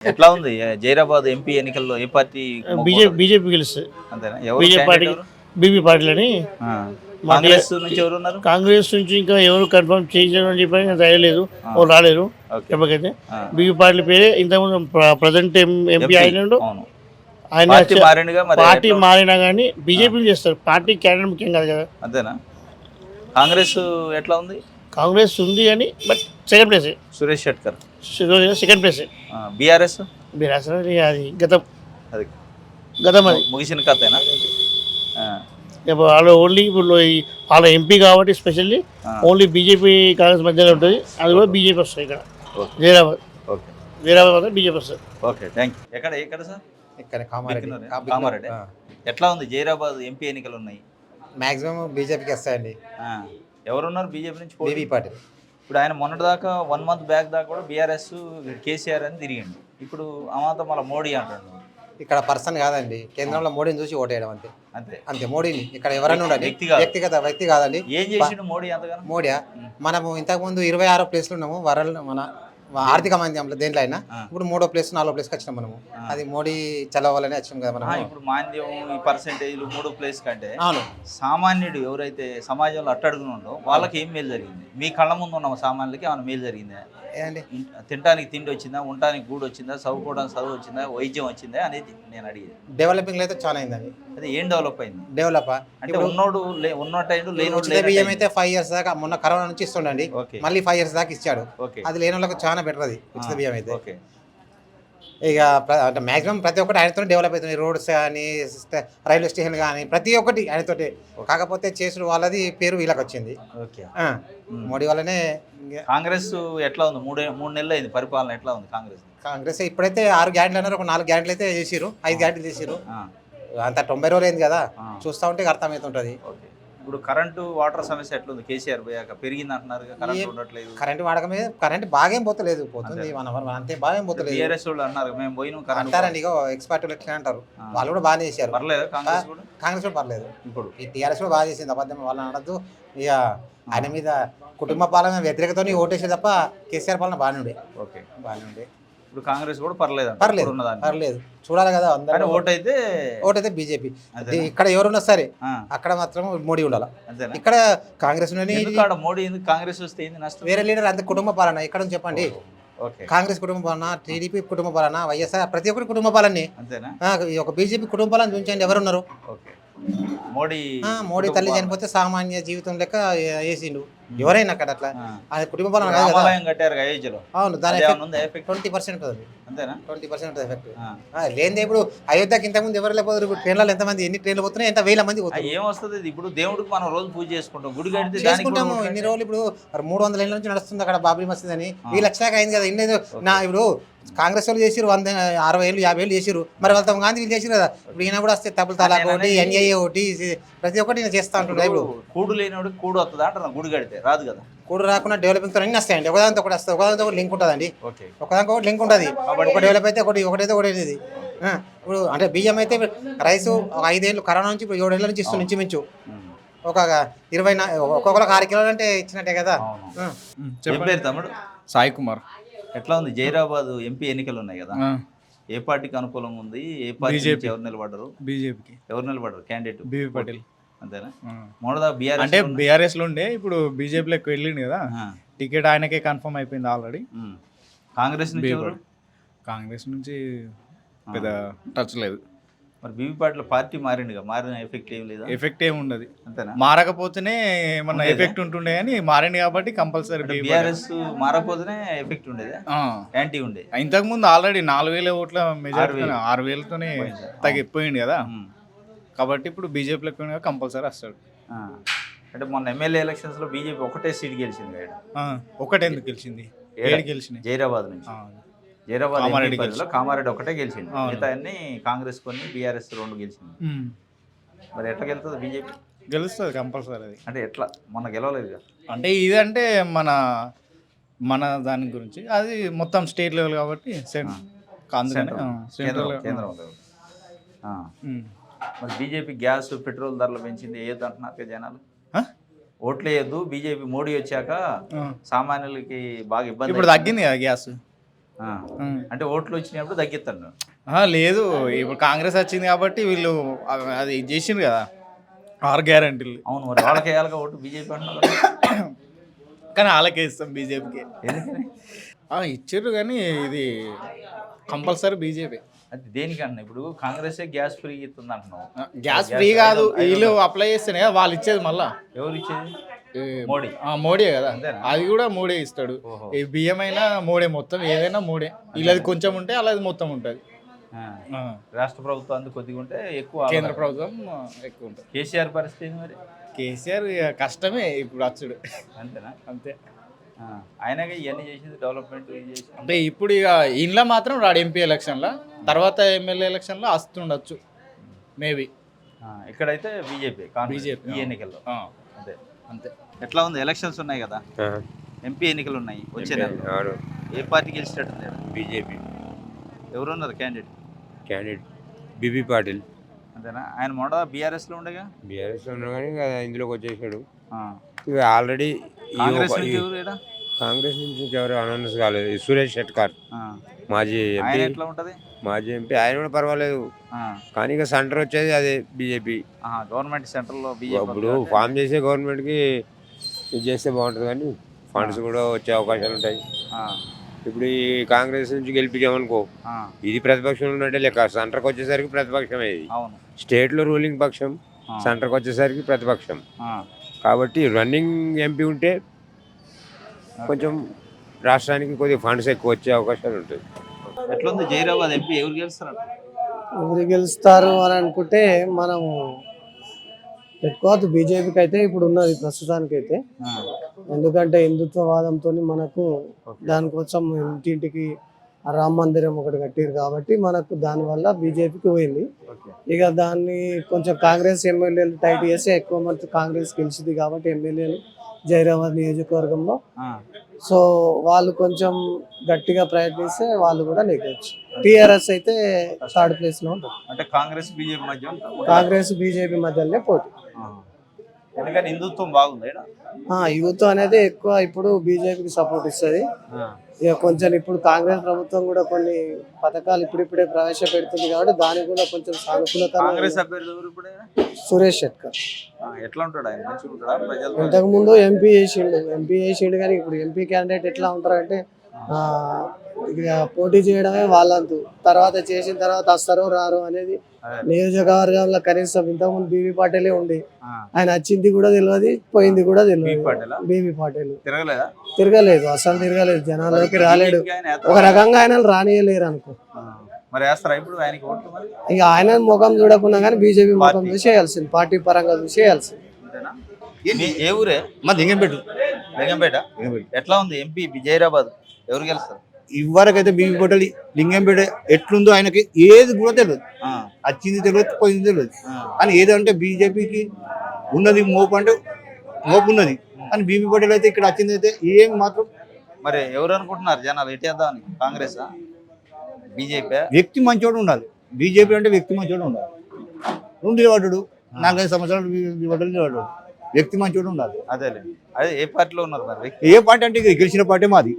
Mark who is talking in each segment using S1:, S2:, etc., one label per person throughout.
S1: ఎట్లా ఉంది జైరాబాద్ ఎంపీ ఎన్నికల్లో ఏ పార్టీ
S2: బీజేపీ గెలుస్తుంది.
S1: అంతేనా? ఎవరు
S2: బీజేపీ పార్టీ,
S1: candidate ఎవరు?
S2: బీపీ పార్టీలని.
S1: కాంగ్రెస్ నుంచి ఎవరు ఉన్నారు?
S2: కాంగ్రెస్ నుంచి ఇంకా ఎవరు కన్ఫర్మ్ చేయించారని చెప్పి నాకు తెలియలేదు, వాళ్ళు రాలేరు.
S1: ఓకే.
S2: ఎప్పటికైతే బీపీ పార్టీ పేరే ఇంతకుముందు ప్రజెంట్ ఎంపీ అయినాడు.
S1: అవును.
S2: ఆయన
S1: పార్టీ మారిండుగా మరి
S2: పార్టీ
S1: ఎట్లా?
S2: మారినా కానీ బీజేపీ చేస్తారు. పార్టీ క్యాండిడేట్ ముఖ్యం కాదు కదా.
S1: అంతేనా? కాంగ్రెస్ ఎట్లా ఉంది?
S2: కాంగ్రెస్ ఉంది కానీ but second place,
S1: Suresh Shetkar.
S2: Second place.
S1: BRS
S2: మీరు అసలు అది గతం
S1: అది
S2: గతం అది
S1: ముగిసిన కథేనా?
S2: వాళ్ళు ఓన్లీ ఇప్పుడు వాళ్ళ ఎంపీ కాబట్టి స్పెషల్లీ ఓన్లీ బీజేపీ కాంగ్రెస్ మధ్యలో ఉంటుంది. అది కూడా బీజేపీ వస్తుంది ఇక్కడ జైరాబాద్.
S1: ఓకే.
S2: జైరాబాద్ మాత్రం బీజేపీ వస్తుంది.
S1: Okay, thank you. ఎక్కడ ఎక్కడ సార్?
S3: ఇక్కడ కామారెడ్డి.
S1: కామారెడ్డి. ఎట్లా ఉంది జైరాబాద్ ఎంపీ ఎన్నికలు ఉన్నాయి?
S3: మాక్సిమం బీజేపీకి వస్తాయండి.
S1: ఎవరున్నారు బీజేపీ నుంచి?
S3: బీబీ పార్టీ.
S1: ఇప్పుడు ఆయన మొన్నటిదాకా 1 month బ్యాక్ దాకా కూడా బీఆర్ఎస్ కేసీఆర్ అని తిరిగిండు. ఇప్పుడు అమాంతం మళ్ళీ మోడీ అంటాడు.
S3: ఇక్కడ పర్సన్ కాదండి, కేంద్రంలో మోడీని చూసి ఓటేయడం అంతే.
S1: అంతే
S3: అంతే. మోడీని ఇక్కడ ఎవరైనా ఉండాలి, వ్యక్తి కాదండి.
S1: ఏం చేసిండు మోడీ అంతగానో?
S3: మోడీ మనము ఇంతకుముందు 26 ప్లేస్లు ఉన్నాము వరల్డ్ మన ఆర్థిక మాంద్యంలో దేంట్లో అయినా. ఇప్పుడు 3వ ప్లేస్ 4వ ప్లేస్కి వచ్చినాం మనము. అది మోడీ చలవాలని వచ్చినాం కదా మనం.
S1: ఇప్పుడు మాంద్యం ఈ పర్సెంటేజ్లు 3వ ప్లేస్ కంటే
S3: అవును,
S1: సామాన్యుడు ఎవరైతే సమాజంలో అట్టడుగున ఉండో వాళ్ళకి ఏం మేలు జరిగింది? మీ కళ్ళ ముందు ఉన్న సామాన్యులకి ఏమైనా మేలు జరిగిందా?
S3: ఏంటి?
S1: తినడానికి తిండి వచ్చిందా, ఉండడానికి గూడు వచ్చిందా, చదువుకోవడానికి చదువు వచ్చిందా, వైద్యం వచ్చిందా అనేది నేను అడిగేది.
S3: డెవలపింగ్ అయితే చాలా అయిందండి.
S1: అది ఏం డెవలప్ అయింది?
S3: డెవలప్
S1: అంటే ఉన్నోడు ఉన్నట్టయిండు, లేనోడు
S3: బియ్యం అయితే 5 years దాకా మొన్న కరోనా నుంచి ఇస్తుండండి, మళ్ళీ 5 years దాకా ఇచ్చాడు. అది లేని వాళ్ళకి చాలా బెటర్ అది ఉచిత బియ్యం అయితే. ఇక అంటే మాక్సిమం ప్రతి ఒక్కటి ఆయనతో డెవలప్ అవుతుంది. రోడ్స్ కానీ, రైల్వే స్టేషన్ కానీ ప్రతి ఒక్కటి ఆయనతోటి. కాకపోతే చేసుడు వాళ్ళది పేరు వీళ్ళకి వచ్చింది. మోడీ వల్లనే.
S1: కాంగ్రెస్ ఎట్లా ఉంది? 3 నెలలు అయింది పరిపాలన. ఎట్లా ఉంది
S3: కాంగ్రెస్? ఇప్పుడైతే 6 గ్యారెంటీలు అన్నారు, ఒక 4 గ్యారెంటీలు అయితే చేసిరు, 5 గ్యారెంటీలు చేసిరు. అంత 90 రోజులు అయింది కదా, చూస్తూ ఉంటే అర్థమవుతుంటుంది.
S1: ఇప్పుడు కరెంటు వాటర్ సమస్య ఎట్లుంది? కేసీఆర్ పోయాక పెరిగింది అంటున్నారు, కరెంట్ ఉండట్లేదు.
S3: కరెంట్ వాడకమే, కరెంట్ బాగేం పోతలేదు, పోతుంది అంతే, బాగేం పోతలేదు.
S1: బీఆర్ఎస్ వాళ్ళు అన్నారు మేము పోయినాం
S3: అంటారండి. ఇక ఎక్స్పర్ట్లు ఎట్లా అంటారు, వాళ్ళు కూడా బాగానే చేశారు.
S1: పర్లేదు కాంగ్రెస్
S3: కూడా పర్లేదు. ఇప్పుడు ఈ టీఆర్ఎస్ కూడా బాగా చేసింది, అబద్ధం వాళ్ళని అనద్దు. ఇక ఆయన మీద కుటుంబ పాలన వ్యతిరేకతో ఓటేసే తప్ప కేసీఆర్ పాలన బాగానే ఉండే.
S1: ఓకే,
S3: బాగానే ఉండే.
S1: ఇప్పుడు కాంగ్రెస్ కూడా పర్లేదు
S3: పర్లేదు, చూడాలి కదా అందరూ. ఓటైతే బీజేపీ. ఇక్కడ ఎవరున్నా సరే అక్కడ మాత్రం మోడీ ఉండాలి. ఇక్కడ కాంగ్రెస్
S1: మోడీ కాంగ్రెస్ వస్తే
S3: వేరే లీడర్ అంత కుటుంబ పాలన ఇక్కడ చెప్పండి. కాంగ్రెస్ కుటుంబ పాలన, టీడీపీ కుటుంబ పాలన, వైఎస్ఆర్ ప్రతి ఒక్కరి కుటుంబ పాలన. ఒక బీజేపీ కుటుంబ పాలన చూపించండి ఎవరున్నారు? మోడీ తల్లి చనిపోతే సామాన్య జీవితం లెక్క వేసిండు ఎవరైనా అక్కడ. అట్లా అది కుటుంబ పాలన కాదు కదా. అవును, దాని 20% ఉంటుంది. 20% ఎఫెక్ట్ లేదే. ఇప్పుడు అయోధ్యకి ఇంతకుముందు ఎవరు లేకపోతే ఇప్పుడు ట్రైన్లలో ఎంతమంది, ఎన్ని ట్రైన్లు పోతున్నాయి, ఎంత వేల మంది పోతున్నారు.
S1: ఏమొస్తుంది? ఇప్పుడు దేవుడికి మనం రోజు పూజ చేసుకుంటాం, గుడి
S3: చేసుకుంటాము ఇన్ని రోజులు. ఇప్పుడు 300 ఏళ్ళ నుంచి నడుస్తుంది అక్కడ బాబ్రీ మసీద్ అని. వీళ్ళు వచ్చాక అయింది కదా. ఇన్ని ఇప్పుడు కాంగ్రెస్ వాళ్ళు చేసిరు 60 ఏళ్ళు 50 ఏళ్ళు చేసిరు, మరి వాళ్ళ గాంధీ వీళ్ళు చేసిరు కదా. ఇప్పుడు ఈయన కూడా వస్తే తప్పులు తలాక్ ఒకటి, ఎన్ఐఏ ఒకటి, ప్రతి ఒక్కటి నేను చేస్తా ఉంటుండే. ఇప్పుడు
S1: కూడు లేనివాడు కూడు వస్తుందా అంటారు, గుడి కడితే రాదు కదా.
S3: కూడు రాకుండా డెవలపింగ్ తో అన్ని వస్తాయండి. ఒకదాంతో ఒకటి వస్తుంది, ఒకదాంతో ఒకటి లింక్ ఉంటుందండి. ఒకదానికి ఒకటి లింక్ ఉంటుంది. ఒక డెవలప్ అయితే ఒకటైతే ఒకటి. ఇప్పుడు అంటే బియ్యం అయితే రైసు 5 ఏళ్ళు కరోనా నుంచి ఇప్పుడు 7 ఏళ్ళ నుంచి ఇస్తుంది ఇంచుమించు. ఒక 20 ఒక్కొక్కరికి 6 కిలోలు అంటే ఇచ్చినట్టే కదా.
S1: తమ్ముడు
S4: సాయి కుమార్.
S1: ఎట్లా ఉంది జైరాబాద్ ఎంపీ ఎన్నికలు ఉన్నాయి కదా, ఏ పార్టీకి అనుకూలంగా ఉంది? ఏ పార్టీ ఎవరు నిలబడ్డారు?
S4: బీజేపీకి.
S1: ఎవరు నిలబడ్డారు క్యాండిడేట్?
S4: బీబీ పాటిల్.
S1: అంతేనా? మొదట బీఆర్ఎస్
S4: అంటే బీఆర్ఎస్ లో ఉండే, ఇప్పుడు బీజేపీలోకి వెళ్ళింది కదా, టికెట్ ఆయనకే కన్ఫర్మ్ అయిపోయింది ఆల్రెడీ.
S1: కాంగ్రెస్ నుంచి
S4: కాంగ్రెస్ నుంచి పెద్ద టచ్ లేదు.
S1: మరి బీబీ పాటిల్ పార్టీ మారిండుగా, మారిన ఎఫెక్ట్ ఏం లేదా?
S4: ఎఫెక్ట్ ఏమి ఉండదు. అంతేనా? మారకపోతేనే ఏమన్నా ఎఫెక్ట్ ఉంటుండే కానీ మారింది కాబట్టి కంపల్సరీ.
S1: బీఆర్ఎస్ మారకపోతేనే ఎఫెక్ట్ ఉండేది, యాంటీ ఉండేది.
S4: ఇంతకు ముందు ఆల్రెడీ 4000 ఓట్ల మెజారిటీ 6000తోనే తగ్గిపోయింది కదా. కాబట్టి ఇప్పుడు బీజేపీలోకి కంపల్సరీ వస్తాడు.
S1: అంటే మొన్న ఎమ్మెల్యే ఎలక్షన్స్ లో బీజేపీ ఒకటే సీట్ గెలిచింది.
S4: ఒకటే ఎందుకు గెలిచింది? 7 గెలిచింది జైరాబాద్ నుంచి. జైరాబాద్
S1: కామారెడ్డి ఒకటే గెలిచింది, మిగతా అన్ని కాంగ్రెస్ కొన్ని, బీఆర్ఎస్ 2 గెలిచింది. మరి ఎట్లా గెలుస్తుంది బీజేపీ?
S4: గెలుస్తుంది కంపల్సరీ. అది
S1: అంటే ఎట్లా? మొన్న గెలవలేదు
S4: అంటే ఇదంటే మన దాని గురించి, అది మొత్తం స్టేట్ లెవెల్ కాబట్టి
S1: కేంద్రం. మరి బీజేపీ గ్యాస్ పెట్రోల్ ధరలు పెంచింది, వేయొద్దు అంటున్నారు జనాలు. ఓట్లు వేయొద్దు, బీజేపీ మోడీ వచ్చాక సామాన్యులకి బాగా ఇబ్బంది.
S4: ఇప్పుడు తగ్గింది కదా గ్యాస్.
S1: ఆ. అంటే ఓట్లు వచ్చినప్పుడు తగ్గిస్తాను.
S4: లేదు, ఇప్పుడు కాంగ్రెస్ వచ్చింది కాబట్టి వీళ్ళు అది ఇది చేసిండ్రు కదా 6 గ్యారంటీలు.
S1: అవును, మరి వాళ్ళకి వేయాలిగా ఓటు బీజేపీ అంటున్నారు కదా.
S4: కానీ వాళ్ళకే ఇస్తాం బీజేపీకి.
S1: ఎందుకని?
S4: ఇచ్చారు కానీ ఇది కంపల్సరీ బీజేపీ.
S1: అది దేనికన్నా ఇప్పుడు కాంగ్రెసే గ్యాస్ ఫ్రీ ఇస్తుంది అంటున్నావు.
S4: గ్యాస్ ఫ్రీ కాదు, వీళ్ళు అప్లై చేస్తేనే కదా వాళ్ళు ఇచ్చేది. మళ్ళా
S1: ఎవరు ఇచ్చేది? మోడీ.
S4: మోడీ కదా,
S1: అంతేనా?
S4: అది కూడా మోడీ ఇస్తాడు. ఈ బియ్యం అయినా మోడే, మొత్తం ఏదైనా మోడే. వీళ్ళది కొంచెం ఉంటే అలాది మొత్తం ఉంటుంది.
S1: రాష్ట్ర ప్రభుత్వం అందుకు కొద్దిగా ఉంటే ఎక్కువ,
S4: కేంద్ర ప్రభుత్వం ఎక్కువ ఉంటుంది.
S1: కేసీఆర్ పరిస్థితి ఏంది మరి?
S4: కేసీఆర్ ఇక కష్టమే ఇప్పుడు వచ్చుడు.
S1: అంతేనా?
S4: అంతే.
S1: ఆయనగా ఇవన్నీ చేసింది డెవలప్మెంట్ చేసి.
S4: అంటే ఇప్పుడు ఇక ఇంట్లో మాత్రం రాడు ఎంపీ ఎలక్షన్లో, తర్వాత ఎమ్మెల్యే ఎలక్షన్లో వస్తుండొచ్చు మేబీ.
S1: ఇక్కడైతే బీజేపీ ఈ ఎన్నికల్లో. అంతే అంతే. ఎట్లా ఉంది? ఎలక్షన్స్ ఉన్నాయి కదా, ఎంపీ ఎన్నికలు ఉన్నాయి వచ్చే నెలలో. ఏ పార్టీ గెలిచేటట్టుంది?
S5: బీజేపీ.
S1: ఎవరున్నారు క్యాండిడేట్?
S5: బీబీ పాటిల్.
S1: అంతేనా? ఆయన మొన్న బీఆర్ఎస్లో ఉండగా.
S5: బీఆర్ఎస్లో ఉన్నా కానీ ఇందులోకి వచ్చేసాడు. ఇక ఆల్రెడీ
S1: కాంగ్రెస్ నుంచి ఎవరు ఈడ?
S5: కాంగ్రెస్ నుంచి ఎవరు అనౌన్స్ కాలేదు. సురేష్ షెట్కార్ మాజీ
S1: ఆయన
S5: ఎంపీ.
S1: ఎట్లా ఉంటుంది?
S5: మాజీ ఎంపీ ఆయన కూడా పర్వాలేదు, కానీ ఇక సెంటర్ వచ్చేది అదే బీజేపీ.
S1: గవర్నమెంట్ సెంటర్లో బీజేపీ
S5: ఇప్పుడు ఫామ్ చేసే గవర్నమెంట్కి ఇది చేస్తే బాగుంటుంది, కానీ ఫండ్స్ కూడా వచ్చే అవకాశాలు ఉంటాయి. ఇప్పుడు ఈ కాంగ్రెస్ నుంచి గెలిపించామనుకో, ఇది ప్రతిపక్షంలో ఉన్నట్టే లెక్క. సెంటర్కి వచ్చేసరికి ప్రతిపక్షం ఇది.
S1: అవును,
S5: స్టేట్లో రూలింగ్ పక్షం, సెంటర్కి వచ్చేసరికి ప్రతిపక్షం. కాబట్టి రన్నింగ్ ఎంపీ ఉంటే కొంచెం రాష్ట్రానికి కొద్దిగా ఫండ్స్ ఎక్కువ వచ్చే అవకాశాలు ఉంటాయి.
S1: ఎట్లుంది జైరాబాద్ ఎంపీ? ఎవరు గెలుస్తారు?
S2: ఎవరు గెలుస్తారు అని అనుకుంటే మనం పెట్టుకోవద్దు. బీజేపీకి అయితే ఇప్పుడు ఉన్నది ప్రస్తుతానికైతే. ఎందుకంటే హిందుత్వవాదంతో మనకు దానికోసం ఇంటింటికి రామ మందిరం ఒకటి కట్టారు కాబట్టి మనకు దానివల్ల బీజేపీకి పోయింది. ఇక దాన్ని కొంచెం కాంగ్రెస్ ఎమ్మెల్యేలు టైట్ చేస్తే ఎక్కువ మంది కాంగ్రెస్ గెలిచింది కాబట్టి ఎమ్మెల్యేలు జైరాబాద్ నియోజకవర్గంలో. సో వాళ్ళు కొంచెం గట్టిగా ప్రయత్నిస్తే వాళ్ళు కూడా నెగ్గొచ్చు. టీఆర్ఎస్ అయితే థర్డ్ ప్లేస్ లో ఉంటుంది.
S1: అంటే కాంగ్రెస్ బీజేపీ మధ్య
S2: కాంగ్రెస్ బీజేపీ మధ్యలోనే పోటీ.
S1: ఎందుకంటే హిందుత్వం బాగుంది.
S2: యూత్ అనేది ఎక్కువ ఇప్పుడు బీజేపీకి సపోర్ట్ ఇస్తుంది. ఇక కొంచెం ఇప్పుడు కాంగ్రెస్ ప్రభుత్వం కూడా కొన్ని పథకాలు ఇప్పుడిప్పుడే ప్రవేశపెడుతుంది కాబట్టి దానికి కూడా కొంచెం సానుకూలత.
S1: కాంగ్రెస్ అభ్యర్థి ఎవరు ఇప్పుడు?
S2: సురేష్ షెట్కర్.
S1: ఎట్లా ఉంటాడు ఆయన? మంచిగా ఉంటాడా? ప్రజలు
S2: ఇంతకు ముందు ఎంపీ చేసిండు కానీ ఇప్పుడు ఎంపీ క్యాండిడేట్ ఎట్లా ఉంటారంటే ఇక పోటీ చేయడమే వాళ్ళంతు. తర్వాత చేసిన తర్వాత వస్తారో రారో అనేది నియోజకవర్గంలో కనీసం ఇంతకుముందు బీబీ పాటిలే ఉండి ఆయన వచ్చింది కూడా తెలియదు, పోయింది కూడా తెలియదు. బీబీ పాటిల్ తిరగలేదు, అసలు తిరగలేదు, జనాలకి రాలేడు. ఒక రకంగా ఆయన రానియలేరు అనుకో.
S1: మరి వేస్తారా ఇప్పుడు ఆయనకి ఓట్లు? మరి
S2: ఇక ఆయన ముఖం చూడకుండా కానీ బీజేపీ ముఖం చూసి వేయాల్సింది, పార్టీ పరంగా చూసి వేయాల్సింది.
S1: ఏ ఊరే?
S3: మా లింగంపేట.
S1: ఎట్లా ఉంది ఎంపీ జైరాబాద్? ఎవరు గెలుస్తారు?
S3: ఇవ్వరకైతే బీబీ పటేల్ లింగంపేట ఎట్లుందో ఆయనకి ఏది కూడా తెలియదు. వచ్చింది తెలియదు, పోయింది తెలియదు. కానీ ఏదంటే బీజేపీకి ఉన్నది మోపు అంటే మోపు ఉన్నది, కానీ బీబీ పటేల్ అయితే ఇక్కడ వచ్చింది అయితే ఏం మాత్రం.
S1: మరి ఎవరు అనుకుంటున్నారు జనాలు ఎట్టేద్దామని? కాంగ్రెస్ బీజేపీ?
S3: వ్యక్తి మంచోడు ఉండాలి. బీజేపీ అంటే వ్యక్తి మంచోడు ఉండాలి. నిలబడ్డాడు 4-5 సంవత్సరాలు నిలబడ్డాడు. వ్యక్తి మంచోడు ఉండాలి.
S1: అదే ఏ పార్టీలో ఉన్నారు మరి?
S3: ఏ పార్టీ అంటే గెలిచిన పార్టీ మాది.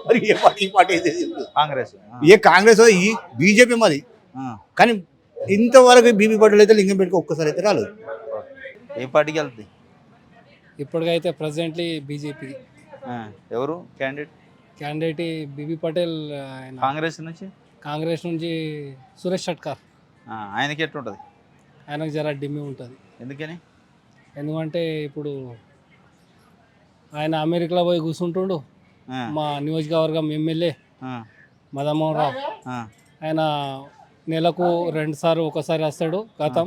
S3: మరి ఏ పార్టీ? ఈ పార్టీ
S1: కాంగ్రెస్.
S3: ఏ కాంగ్రెస్ ఈ బీజేపీ మాది. కానీ ఇంతవరకు బీబీ పటేల్ అయితే లింగంపేటకి ఒక్కసారి అయితే రాలేదు.
S1: ఏ పార్టీకి వెళ్తుంది
S6: ఇప్పటికైతే ప్రజెంట్లీ బీజేపీ.
S1: ఎవరు క్యాండిడేట్?
S6: బీబీ పటేల్.
S1: కాంగ్రెస్ నుంచి
S6: సురేష్ షెట్కార్.
S1: ఆయనకి ఎట్లుంటుంది?
S6: ఆయనకు జర డిమ్మి ఉంటుంది. ఎందుకంటే ఇప్పుడు ఆయన అమెరికాలో పోయి కూర్చుంటుండు. మా నియోజకవర్గం ఎమ్మెల్యే మదన్మోహన్ రావు ఆయన నెలకు 2 సార్లు ఒకసారి వస్తాడు గతం.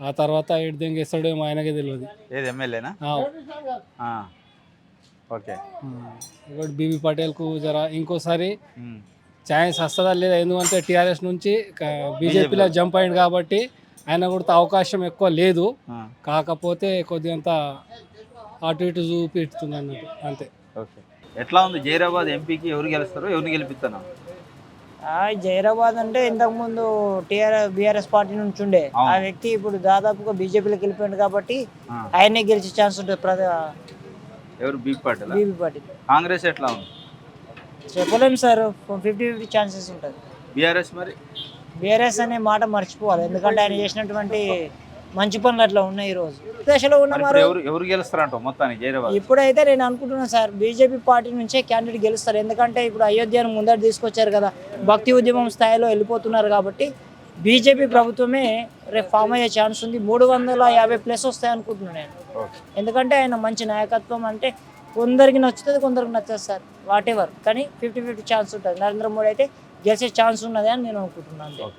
S6: ఆ తర్వాత ఎడ్దింగ్ వేస్తాడు ఏమో ఆయనకే తెలియదు.
S1: ఏది ఎమ్మెల్యేనా? ఓకే.
S6: ఇప్పుడు బీబీ పటేల్కు జర ఇంకోసారి ఛాన్స్ వస్తుందా లేదా? ఎందుకంటే టీఆర్ఎస్ నుంచి బీజేపీలో జంప్ అయింది కాబట్టి ఆయన కూడా అవకాశం ఎక్కువ లేదు. కాకపోతే కొద్దిగంత అటు ఇటు చూపిస్తుంది అన్నట్టు అంతే.
S1: ఓకే. ఎట్లా ఉంది జైరాబాద్ ఎంపీకి? ఎవరు గెలుస్తారు? ఎవరిని గెలిపిస్తాను?
S7: జైరాబాద్ అంటే ఇంతకుముందు బీఆర్ఎస్ పార్టీ నుంచి ఉండే ఆ వ్యక్తి ఇప్పుడు దాదాపుగా బీజేపీలోకి వెళ్ళిపోయింది కాబట్టి ఆయనే గెలిచే ఛాన్స్ ఉంటుంది.
S1: ఎవరు? బీబీ పాటిల్.
S7: బీబీ పాటిల్.
S1: కాంగ్రెస్ ఎట్లా ఉంది?
S7: చెప్పలేము సార్, 50-50 ఛాన్సెస్ ఉంటుంది.
S1: బీఆర్ఎస్ మరి
S7: బీఆర్ఎస్ అనే మాట మర్చిపోవాలి, ఎందుకంటే ఆయన చేసినటువంటి మంచి పనులు అట్లా ఉన్నాయి. ఈ రోజు దశలో ఉన్న
S1: మరి ఇప్పుడు ఎవరు గెలుస్తారంట మొత్తానికి జైరాబాద్?
S7: ఇప్పుడైతే నేను అనుకుంటున్నాను సార్, బీజేపీ పార్టీ నుంచే క్యాండిడేట్ గెలుస్తారు. ఎందుకంటే ఇప్పుడు అయోధ్యను ముందర తీసుకొచ్చారు కదా, భక్తి ఉద్యమం స్థాయిలో వెళ్ళిపోతున్నారు కాబట్టి బీజేపీ ప్రభుత్వమే రేపు ఫామ్ అయ్యే ఛాన్స్ ఉంది. 350+ వస్తాయి అనుకుంటున్నాను నేను. ఎందుకంటే ఆయన మంచి నాయకత్వం, అంటే కొందరికి నచ్చుతుంది, కొందరికి నచ్చదు సార్, వాట్ ఎవర్, కానీ 50-50 ఛాన్స్ ఉంటుంది. నరేంద్ర మోడీ అయితే గెలిచే ఛాన్స్ ఉన్నది అని నేను అనుకుంటున్నాను.